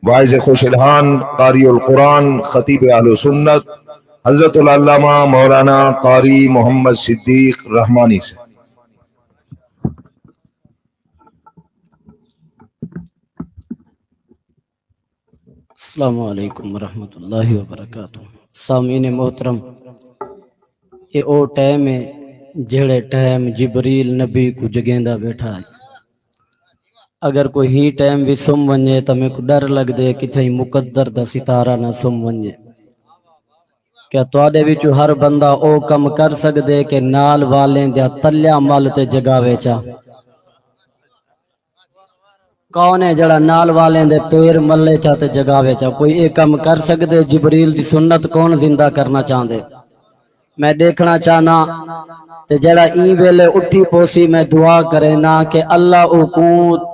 واعظ خوش الحان قاری القرآن خطیب اہل سنت حضرت العلامہ مولانا قاری محمد صدیق رحمانی سے۔ السلام علیکم ورحمۃ اللہ وبرکاتہ۔ سامعین محترم، یہ او ٹائم ہے جڑے ٹائم جبریل نبی کو جگیندا بیٹھا ہے۔ اگر کوئی ہی ٹائم بھی سم ونجے تو میں کو ڈر لگ دے کہ تھئی مقدر دا ستارہ نہ سم ونجے۔ کیا تواڈے وچوں ہر بندہ او کم کر سکدے کہ نال والیں دا تلیا مل تے جگاوے چا؟ کون ہے جڑا نال والیں دے پیر ملے چا تے جگاوے چا؟ کوئی اے کم کر سکدے؟ جبریل دی سنت کون زندہ کرنا چاہندے؟ میں دیکھنا چاہنا تے جڑا این ویلے اٹھی پوسی میں دعا کرے نا کہ اللہ او کو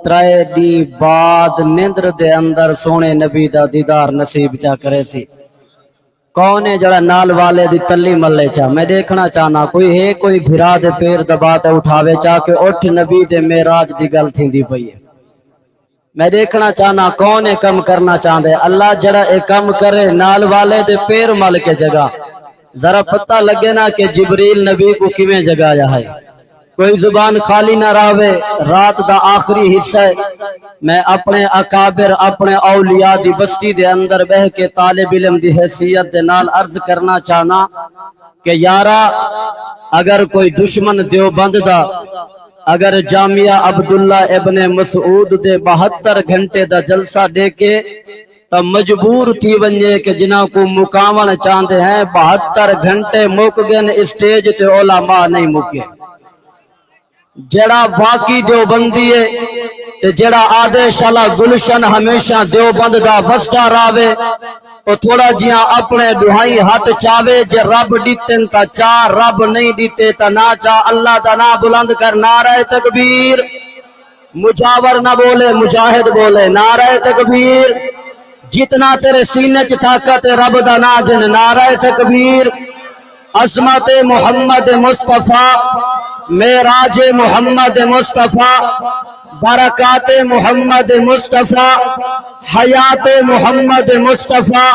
3 دی بعد نیندر دے اندر سونے نبی دا دیدار نصیب چا کرے سی۔ کون ہے جڑا نال والے دی تلی ملے چا؟ میں دیکھنا چاہنا کوئی ہے کوئی بھرا دے پیر دبا تے اٹھاوے چا کہ اٹھ نبی دے معراج دی گل تھیندی پئی ہے۔ میں دیکھنا چاہنا کون ہے کم کرنا چاہندے؟ اللہ جڑا اے کم کرے نال والے دے پیر مل کے جگہ، ذرا پتہ لگے نا کہ جبریل نبی کو کیویں جگایا ہے۔ کوئی زبان خالی نہ راوے، رات دا آخری حصہ ہے۔ میں اپنے اکابر اپنے اولیاء دی بستی دے اندر بہ کے طالب علم دی حیثیت دے نال عرض کرنا چاہنا کہ یارا اگر کوئی دشمن دیوبند دا اگر جامعہ عبداللہ ابن مسعود دے 72 گھنٹے دا جلسہ دے کے تو مجبور تھی ونجے کہ جنہاں کو مقامن چاہتے ہیں 72 گھنٹے مک گئے اسٹیج تے علماء نہیں مکے۔ جڑا واقعی دیوبندی ہے تے جڑا آدھے شالا گلشن ہمیشہ دیوبند دا وسطہ راوے او تھوڑا جیاں اپنے دہائی ہاتھ چاوے، جے رب دیتن تا چاہ، رب نہیں دیتے تا نہ چاہ۔ اللہ دا نا بلند کر، نعرہ تکبیر۔ مجاور نہ بولے، مجاہد بولے، نعرہ تکبیر۔ جتنا تیرے سینے چ طاقت رب دا نا گن، نعرہ تکبیر۔ عظمت محمد مصطفیٰ، معراج محمد مصطفیٰ، برکات محمد مصطفیٰ، حیات محمد مصطفیٰ،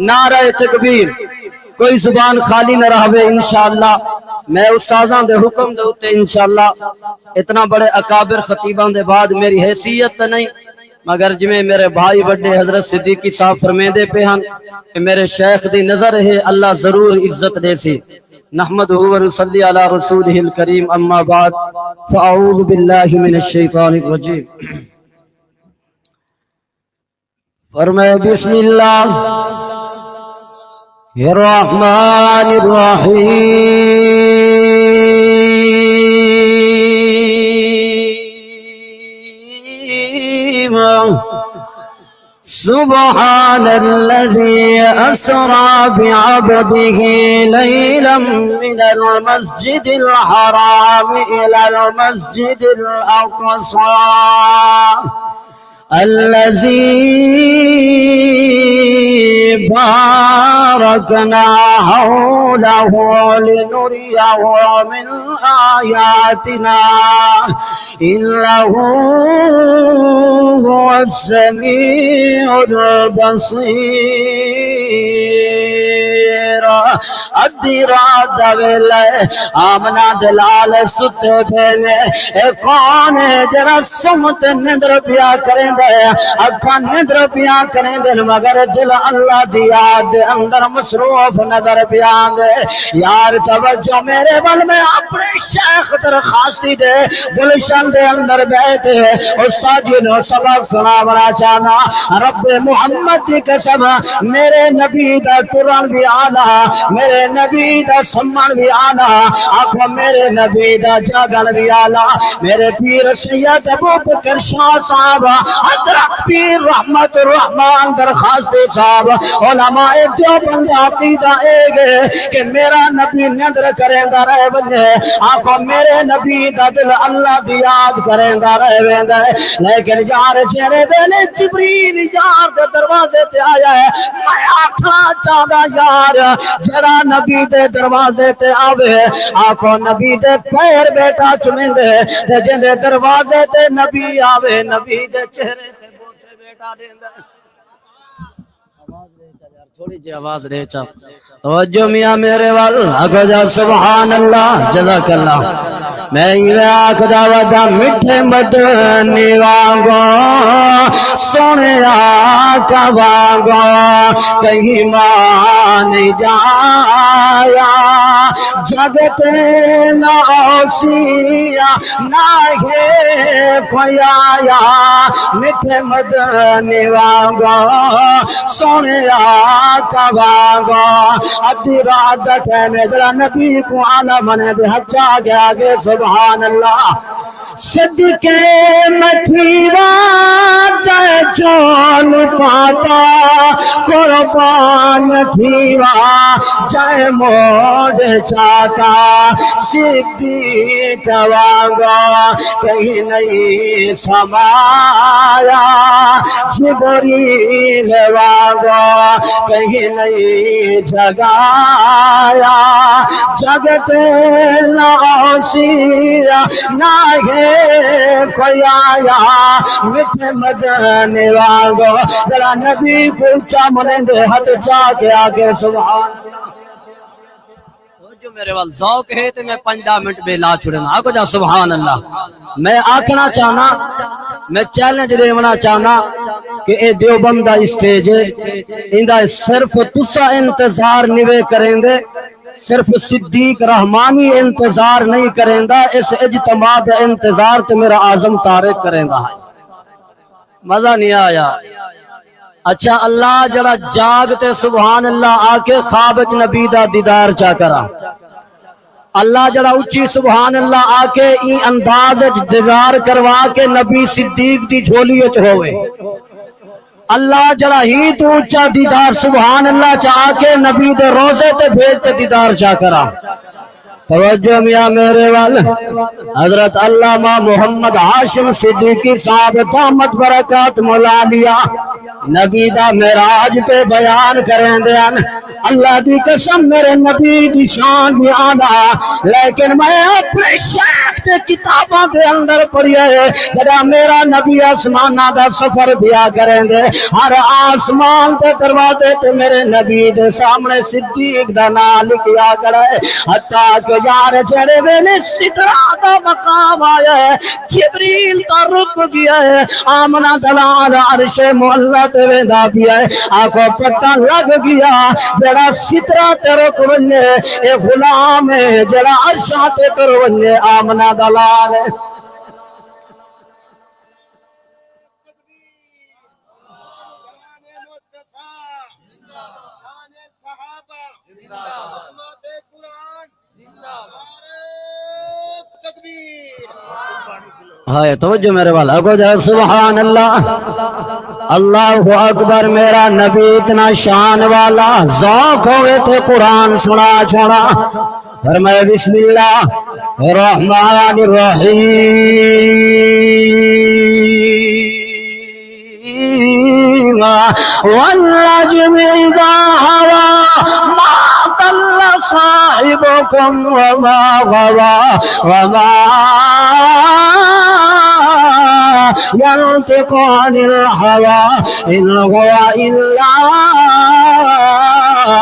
نعرہ تکبیر۔ کوئی زبان خالی نہ رہے انشاءاللہ۔ میں استاذاں دے حکم دے اتے انشاءاللہ اتنا بڑے اکابر خطیباں دے بعد میری حیثیت نہیں، مگر جمیں میرے بھائی وڈے حضرت صدیقی صاحب فرمیندے پہ ہن کہ میرے شیخ دی نظر ہے اللہ ضرور عزت دے سی۔ نحمدہ و نصلی علی رسولہ الکریم، اما بعد فاعوذ باللہ من الشیطان الرجیم۔ فرمائے بسم اللہ الرحمن الرحیم۔ سبحان الذي أسرى بعبده ليلا من المسجد الحرام إلى المسجد الأقصى الذي باركنا حوله لنريه من آياتنا إنه هو السميع البصير۔ ادھی رات دا ویلے آمنہ دلال ستے پہنے، اے کون ہے جرا سمت نندر پیا کریں دے، اکھا نندر پیا کریں دے، مگر دل اللہ دی یاد اندر مصروف نظر پیا دے۔ یار توجہ میرے بل میں اپنے شیخ درخواستی دے گلشن دے اندر بیٹھے استاد جی نے سبق سنا بنا چاہنا۔ رب محمد کی قسم میرے نبی دا قرآن بھی آلہ، میرے نبی دا سمان بھی آلہ، آخو میرے نبی دا جاگن بھی آلہ۔ میرے پیر سید ابو بکر شاہ صاحب، حضرت پیر رحمت الرحمن درخواستی صاحب، علماء دیوبند عقیدہ ایگے کہ میرا نبی نظر کریں دا رہے بندے، آخو میرے نبی دا دل اللہ دی یاد کریں دا رہے بندے۔ لیکن یار چہرے بیلے جبریل یار دے دروازے تے آیا ہے، میں آکھنا چاہدا یار جڑا نبی دے دروازے تے آوے، آکھو نبی دے پیر بیٹا چمیں دے، جن دے دروازے تے نبی آوے، نبی دے چہرے تے بوسے بیٹا دیں دے۔ تھوڑی جی آواز دے چا توجہ میاں میرے وال آگو جا سبحان اللہ جزاک اللہ میں یہ آخدا ودا میٹھے مدنی وانگو سونے آقا وانگو کہیں مان جایا جگتے نہ اوسیا نہ ہے پھیایا میٹھے مدنی وانگو سونے آقا وانگو ادھی رات دا ٹائم ہے ذرا نبی کو آلہ بنے دے حجا کے آگے سبحان اللہ صدقے متھیوا چاہے چون پاتا قربان تھیوا چاہے موڑ چاہتا صدیق وانگا کہیں نہیں سمایا جبریل وانگا کہیں نہیں جگایا جگتے لاؤسیا نہ ہے کوئی آیا میٹھے مدنی وانگو ذرا نبی پوچھا منندے ہاتھ چاہ کے آگے سبحان اللہ جو میرے وال ذوق ہے تو میں 5 منٹ بے لا چھڑنا آگو جا سبحان اللہ میں آکھنا چاہنا میں چیلنج دیونا چاہنا کہ اے دیوبندہ اسٹیج ہے اندہ صرف تسا انتظار نوے کریں دے صرف صدیق رحمانی انتظار نہیں کریں دا اس اجتماع دا انتظار تو میرا اعظم طارق کریں دا ہے مزہ نہیں آیا اچھا اللہ جڑا جاگتے سبحان اللہ آکے خوابت نبی دا دیدار چا کرا اللہ جڑا اچھی سبحان اللہ آکے این انداز دیدار کروا کے نبی صدیق دی جھولی اچ ہوئے اللہ جڑا ہی تو اچھا دیدار سبحان اللہ چاہ کے نبی دے روزے تے بھیجتے دیدار چاہ کرا توجہ میاں میرے وال حضرت علامہ محمد ہاشم صدیقی صاحب دامت برکات مولا لیا نبی دا معراج پہ بیان کریں دیان اللہ دی قسم میرے نبی دی شان بھی آنا لیکن میں اپنے شیخ کے کتابوں دے اندر پڑھی ہے جڑا میرا نبی آسمانہ دا سفر بیا کریں دے ہر آسمان دے دروازے تے میرے نبی دے سامنے صدیق دا نام لکھیا کرے حتیٰ کہ یار جڑے ویلے سترہ دا مقام آیا ہے جبریل تا رک گیا ہے آمنہ دلال عرش معلہ تے ویدہ بھی ہے آنکھوں پتہ لگ گیا جڑا سترہ تے رک بننے اے غلام ہے جڑا عرشہ تے پر بننے آمنہ دلال ہے ہائے توجہ میرے والا کو جائے سبحان اللہ اللہ اکبر میرا نبی اتنا شان والا ذوق ہوئے تھے قرآن سنا چھوڑا فرمائے بسم اللہ الرحمن الرحیم والنجم اذا هوى ما ضل صاحبكم وما غوى وما ينطق عن الهوى إن هو إلا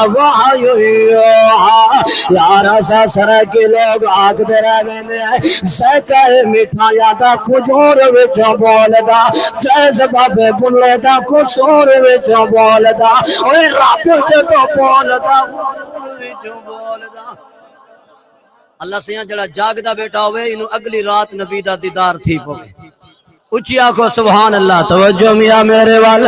وحی یوحی یا رسا سرے کے لوگ آگ دے رہے میں سکے مٹھایا دا کھجور وچوں بولدا سیز بابے بلے دا کسور وچوں بولدا اوہ رب دے تو بولدا وچوں بولدا اللہ سیاں جڑا جاگدا بیٹا ہوئے انہوں اگلی رات نبی دا دیدار تھی پوے اچھی آنکھو سبحان اللہ توجہ میاں میرے وال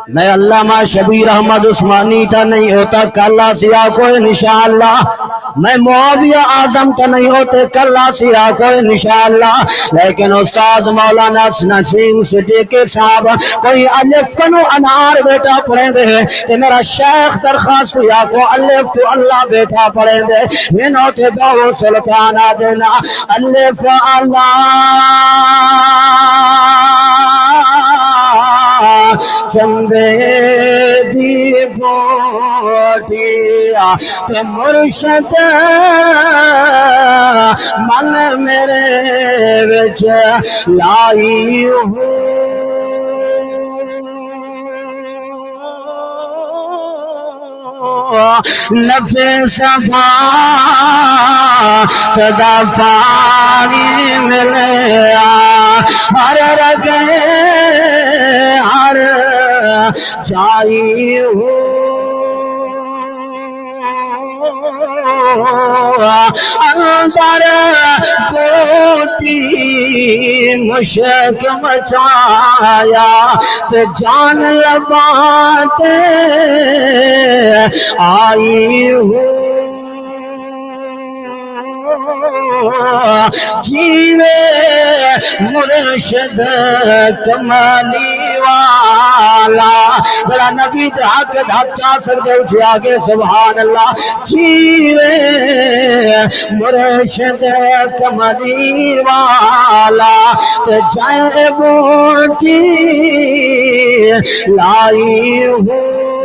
میں علامہ شبیر احمد عثمانی تا نہیں ہوتا کلا سیا کوئی انشاءاللہ میں معاویہ اعظم تا نہیں ہوتے کلا سیا کوئی انشاءاللہ لیکن استاد مولانا نسیم صدیقی صاحب کوئی الف کنو انار بیٹا پڑھیں دے تے میرا شیخ درخواست یا کو الف تو اللہ بیٹا پڑھیں دے انہوں تے باو سلطانہ دینا الف اللہ چمبے دی بوٹیا تو مرشد من میرے وچ لائی ہوں نفع صفا تدا پانی ملیا ہر رگے ہر جائی ہو اندر کوٹی مشک مچایا تو جان لباتے آئی ہو جیوے مرشد کمالی والا ذرا نبی حق چاہ سکتے اٹھے آگے سبحان اللہ جیوے مرشد کمالی والا تو جائے بوٹی لائی ہوں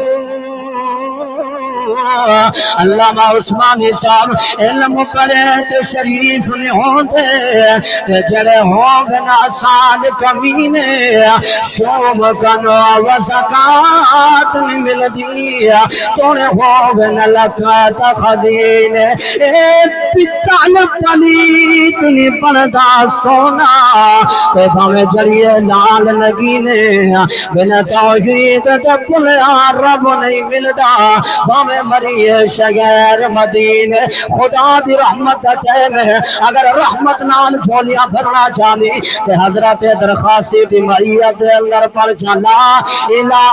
علامہ عثمانی صاحب علم پڑھے تے شریف نہیں ہوندے تے جڑے ہوندے نا سال کمینے شوم کنو و زکات نہیں ملدی تونے ہوندے نا لکھات خزینے اے پتال پلیت نہیں پڑھدا سونا تے بھامے جڑیے لال لگینے بنا توحید تے بھلیا رب نہیں ملدا بھامے مری شغیر مدینے خدا دی رحمت کا ٹائم ہے اگر رحمت نال جھولیاں بھرنا چاہنی کہ حضرت درخواستی دی مریت دے اندر پڑھ لا الہ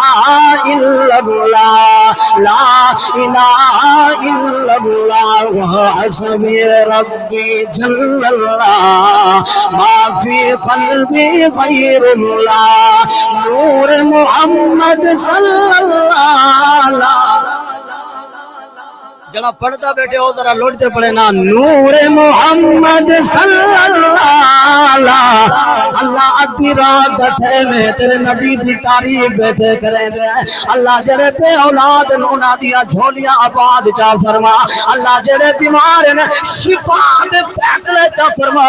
الا اللہ لا الہ الا اللہ حسبی ربی جل اللہ ما فی قلبی غیر اللہ نور محمد صلی اللہ جڑا پڑھتا بیٹھے ہو ذرا لوٹتے پڑھے نا نور محمد صلی اللہ اللہ ادھی رات بیٹھے میں تیرے نبی دی تاریخ بیٹھے کریں دے اللہ جڑے بے اولاد نونا دیا جھولیاں آباد چا فرما اللہ جڑے بیمار نے شفا دے فیصلے چا فرما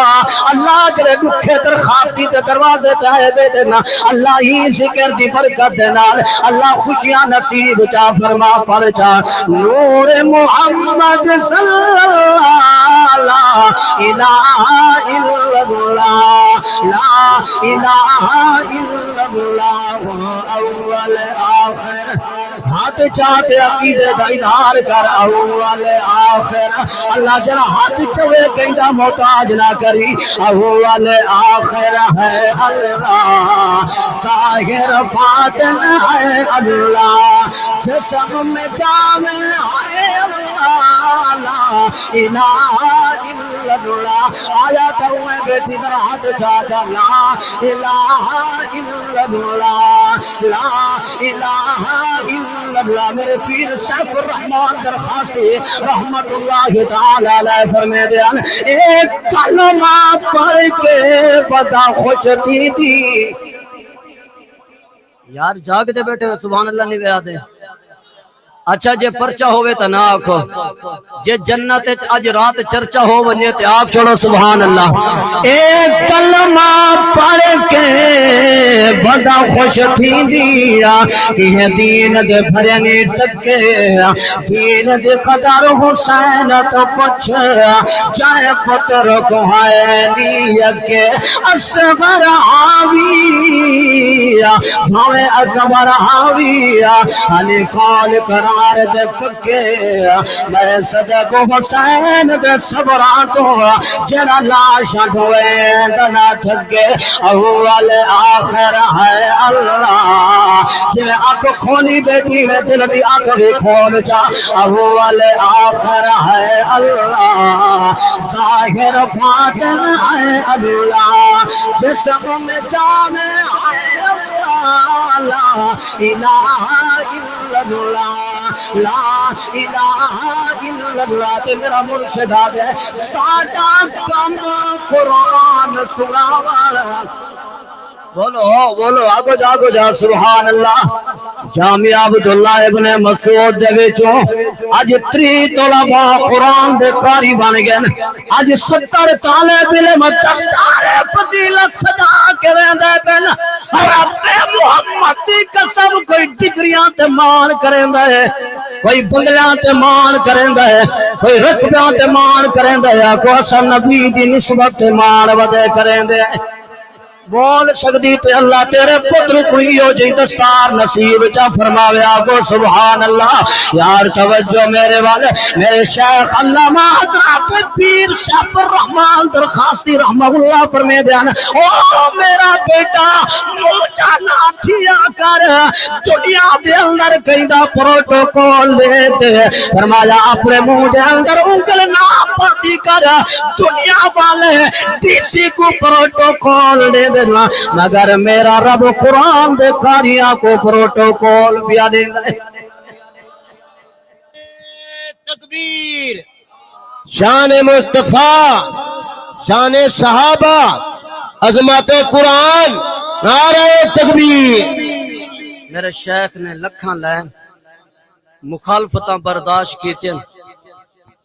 اللہ جڑے دکھے درخواستی تے دروازے چاہے بیٹھے نا اللہ ہی ذکر دی برکت دے نال اللہ خوشیاں نصیب چا فرما پڑھ چا نور محمد صلی اللہ لا الہ الا اللہ لا الہ الا اللہ اول آخر ہاتھ چاہتے عقیدے دا اظہار کر اول آخر اللہ جنا ہاتھ چوے کہندا محتاج نہ کری اول آخر ہے اللہ ظاہر باطن ہے اللہ جسم میں جامع ہے اللہ لا الہ الا اللہ آیا تروے بیٹی در ہاتھ چاہتا لا الہ الا اللہ لا الہ الا اللہ میرے پیر سیف الرحمن درخواستی رحمت اللہ تعالی علیہ فرمے دیان ایک کلمہ پڑھ کے بدا خوش تھی یار جاگ دے بیٹھے سبحان اللہ نہیں ویا دے اچھا جے پرچا ہوئے تا نہ آکھو جے جنت اج رات چرچا ہو ونجے تے آپ چھوڑو سبحان اللہ ایک کلمہ پڑھ کے بڑا خوش تھی دیا کہ دین دے بھرنے ٹکے دین دے قدر حسین تو پچھ جائے پتر کو ہے نیک اصغر آوی بھاوے اکبر آوی علی قال کرا دے پکے میں صدق حسین دے صبران تو جنا لاشاں ڈھوئے دنا ٹھگے اول آخر ہے اللہ جے آنکھ کھولی بیٹی میں دل بھی آنکھ بھی کھول جا اول آخر ہے اللہ ظاہر باطن ہے اللہ جسم میں جامع ہے اللہ لا الہ الا اللہ لا الہ الا اللہ تے میرا مرشد ہے ساڈا کم قرآن سناوا بولو آگو جا سبحان اللہ جامعہ عبداللہ ابن مسعود دے وچوں اج 30 طلباء قرآن دے قاری بن گئے اج 70 طالب علم دستار فضیلت سجا کے رہندے پن رب محمد دی قسم کوئی ڈگریاں تے مال کریندا ہے کوئی بنگلیاں تے مان کریندا ہے کوئی رتبیاں تے مان کریندا ہے کو اساں نبی دی نسبت تے مان ودے کریندے بول سکدی تے اللہ تیرے پتر کو ہیو جی دستار نصیب چا فرماوے آگو سبحان اللہ یار توجہ میرے والے میرے شیخ علامہ حضرت پیر شاہ الرحمن درخواستی رحمہ اللہ فرمے دیانا او میرا بیٹا موچا نہ تھیا کر دنیا دے اندر کئیدا پروٹوکول دیتے فرمایا اپنے منہ دے اندر انگل نہ پاتی کر دنیا والے ڈیسی کو پروٹوکول دے مگر میرا رب قرآن دے کاریاں کو پروٹوکول بیا دیندا ہے تکبیر شان مصطفیٰ شان صحابہ عظمت قرآن نعرہ تکبیر میرے شیخ نے لکھاں لے مخالفتاں برداشت کیتیں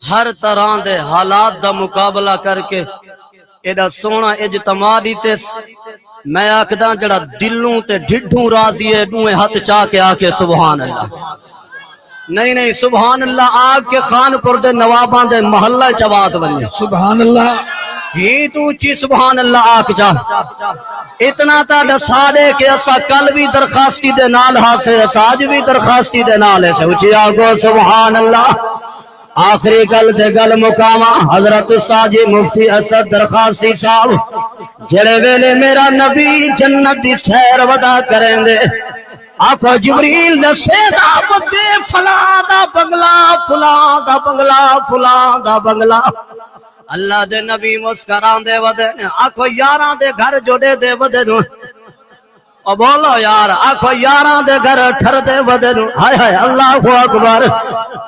ہر طرح دے حالات دا مقابلہ کر کے ایڈا سونا اجتماع دیتے میں آکداں جڑا دلوں تے ڈھڈوں راضی ہے دوئے ہاتھ چاہ کے آکے سبحان اللہ نہیں سبحان اللہ آگ کے خان پر دے نواباں دے محلہ چواز بنے سبحان اللہ ہی تو چی سبحان اللہ آگ چاہ اتنا تا ڈسا دے کہ اسا کل بھی درخواستی دے نال ہاسے اساج بھی درخواستی دے نال ہے اچھی آگو سبحان اللہ آخری گل دے گل مقامہ حضرت استاد جی مفتی اسد درخواستی صاحب جڑے ویلے میرا نبی جنت دی سیر ودا کریں دے آخو جبریل دسے دا بدے فلاں دا بنگلہ فلاں دا بنگلہ فلاں دا بنگلہ اللہ دے نبی مسکران دے ودے آخو یاراں دے گھر جوڑے دے ودے نو او بولو یار آخو یاراں دے گھر ٹھر دے ودے نو ہائے ہائے اللہ اکبر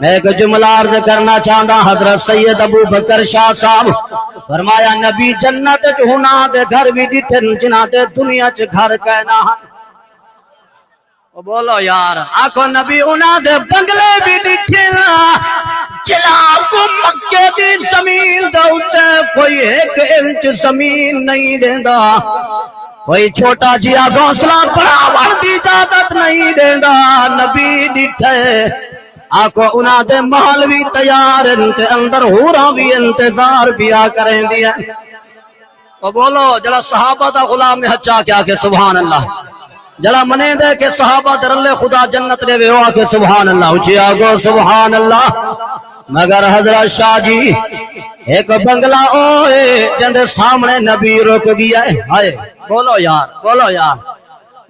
میں ایک جملہ عرض کرنا چاہتا حضرت سید ابو بکر شاہ صاحب فرمایا نبی جنت ہونا دے گھر بھی ڈٹھن جنا دے دنیا چ گھر کہنا او بولو یار آخو نبی ہونا دے بنگلے بھی ڈٹھن چلا کو مکے دی زمین دے اوتے کوئی 1 انچ زمین نہیں دیندا کوئی چھوٹا جیا گھونسلہ بڑھاون دی اجازت نہیں دیندا نبی ڈٹھے آکو انہاں دے محل بھی تیار تے اندر ہوراں بھی انتظار بیا کریں دیا او بولو جڑا صحابہ دا غلام میں ہچا کیا کہ سبحان اللہ جڑا منے دے کہ صحابہ در اللہ خدا جنت دے وے ہوا کہ سبحان اللہ اچھی آگو سبحان اللہ مگر حضرت شاہ جی ایک بنگلہ اوئے جندے سامنے نبی رک گیا ہے ہائے بولو یار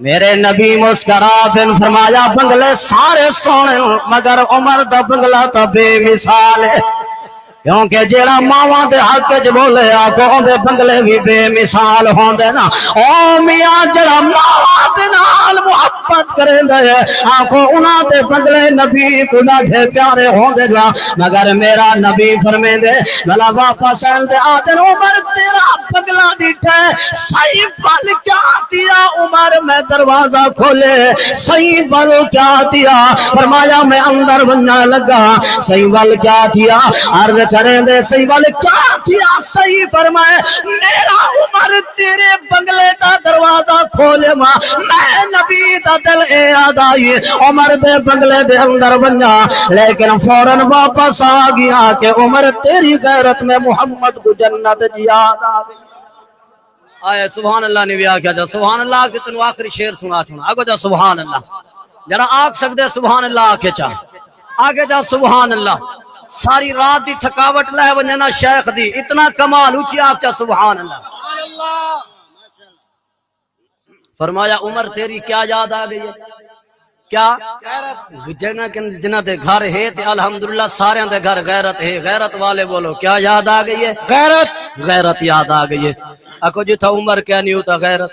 میرے نبی مسکرا بن فرمایا بنگلے سارے سونے مگر عمر دا بنگلہ تا بے مثال ہے کیونکہ جیڑا ماواں دے حق وچ بولے آکو دے بنگلے بھی بے مثال ہوندے نا او میاں جڑا ماواں دے نال محبت کریندے آکو انہاں دے بنگلے نبی کو ڈاڈھے پیارے ہوندے نا مگر میرا نبی فرمیندے بلا واپس دے آدن عمر تیرا بنگلہ ڈٹھے صحیح بل کیا دیا عمر میں دروازہ کھولے صحیح بل کیا دیا فرمایا میں اندر بننے لگا صحیح بل کیا دیا عرض کریں دے صحیح والے کیا صحیح فرمائے میرا عمر تیرے بنگلے دا دروازہ کھولے ماں میں نبی دا دل اے آدائی عمر دے بنگلے دے اندر بنیا لیکن فوراً واپس آ گیا کہ عمر تیری غیرت میں محمد کو جنت جیاد آئے سبحان اللہ نے بھی آگیا جا سبحان اللہ کے تنو آخری شیر سنا آگو جا سبحان اللہ جڑا آگ سکتے سبحان اللہ آکے چاہ آگے جا سبحان اللہ ساری رات دی تھکاوٹ لے ونجنا شیخ دی اتنا کمال اونچی آپ چاہ سبحان اللہ فرمایا عمر تیری کیا یاد آ گئی ہے کیا جنہ دے گھر ہے تے الحمدللہ سارے دے گھر غیرت ہے غیرت والے بولو کیا یاد آ گئی ہے غیرت یاد آ گئی ہے اکو جتا عمر کیا نہیں ہوتا غیرت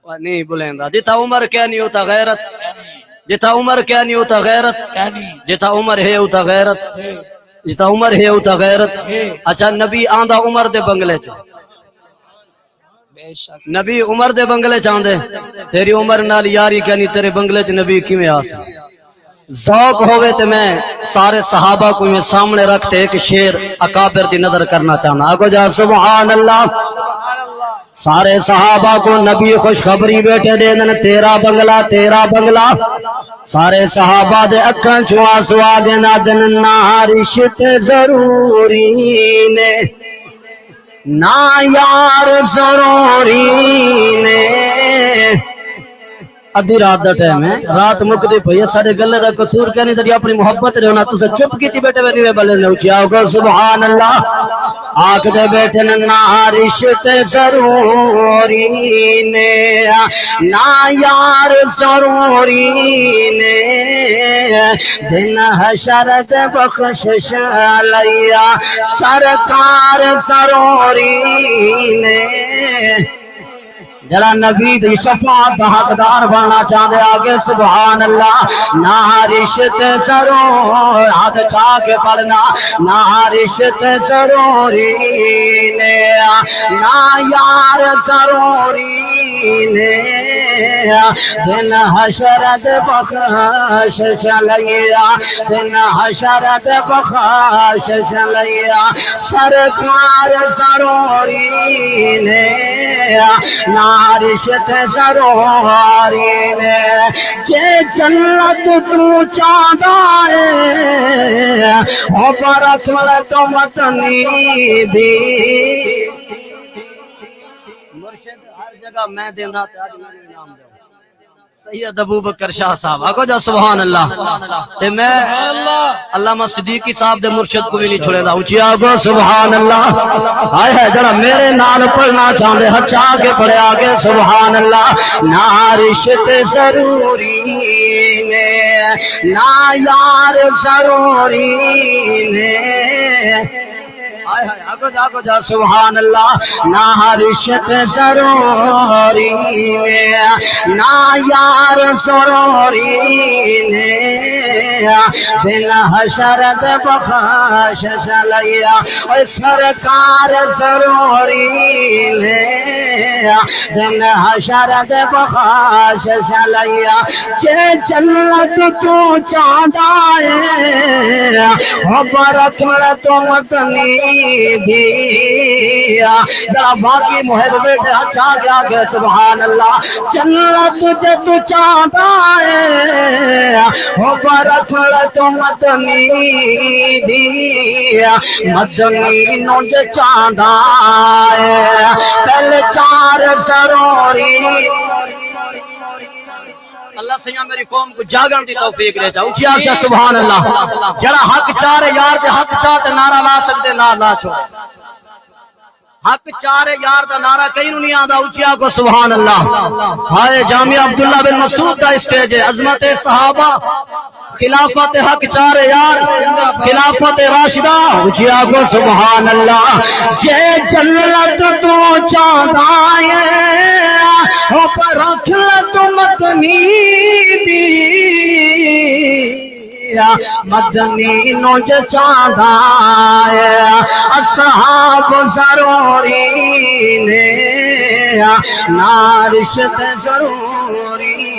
نہیں بلیندا جتا عمر کیا نہیں ہوتا غیرت جتا عمر کیا نہیں ہوتا غیرت جتا عمر ہے ہوتا غیرت جتا عمر ہے ہوتا غیرت اچھا نبی آندہ عمر دے بنگلے چاہ نبی عمر دے بنگلے چاندے تیری عمر نال یاری کیا نہیں تیرے بنگلے چاہ نبی کی میں آسا ذوق ہوئے تے میں سارے صحابہ کو میں سامنے رکھتے ایک شیر اکابر دی نظر کرنا چاہنا آگو جا سبحان اللہ سارے صحابہ کو نبی خوشخبری بیٹھے دے دن تیرا بنگلہ سارے صحابہ دے اکھاں چوں آنسو آ گئے نا دن رشت ضروری نے نا یار ضروری نے ادھی رات دا ٹائم ہے رات مکدی پئی ہے ساڈے گلے دا قصور کہنی ساری اپنی محبت رہنا تسے چپ کیتی بیٹھے وے نیوے بلے نے اچھی آؤ گو سبحان اللہ آکھ دے بیٹھے نا رشت ضروری نے نا یار ضروری نے دن حشر دے بخشش لیا سرکار ضروری نے جڑا نبی دی شفاعت دا حقدار بننا چاہتے آگے سبحان اللہ نا رشت ضرور ہاتھ چاہ کے پڑھنا نا رشت ضروری نے نا یار ضروری نے دن حشرت بخشش لیا دن حشرت بخشش لیا سرکار ضروری نے رشت ضروری نے جے جنت تو چاہتا ہے او برکھ ملے تو متنی دی مرشد ہر جگہ میں دینا تے آج میرے نام دے سید ابو بکر شاہ صاحب آگو جا سبحان اللہ تے میں علامہ صدیقی صاحب دے مرشد کو بھی نہیں چھوڑے دا اچھی آگو سبحان اللہ آئے ہے جڑا میرے نال پڑھنا چاہتے ہچا کے پڑھے آگے سبحان اللہ نا رشت ضروری نے نا یار ضروری نے آگو جا سبحان اللہ نا رشت ضروری نے نا یار ضروری نے دن حشرت بخشش لیا اور سرکار ضروری نے دن حشرت بخشش لیا جے جنت تو چاہتا ہے وہ برکھ ملے تو متنی دیا جڑا باقی محب بیٹھے اچھا گیا گئے سبحان اللہ جنت جے تو چاہتا ہے وہ برکھ لے تو مدنی دیا مدنی نو جے چاہتا ہے پہلے چار ضروری اللہ سیاں میری قوم کو جاگن دی توفیق رہتا اچھی آگے سبحان اللہ جڑا حق چارے یار دے حق چاہتے نعرہ لا سکتے نہ لا چھو حق چارے یار دا نعرہ کہیں نہیں آدھا اچھی آگے سبحان اللہ ہائے جامعہ عبداللہ بن مسعود دا اسٹیج ہے عظمت صحابہ خلافت حق چارے یار خلافت راشدہ اچھی آگے سبحان اللہ جے جنت تو چاہتا ہے اوپر رکھ لے تو مدنی دیا مدنی نو جے چاہتا ہے اصحاب ضروری نے نا رشت ضروری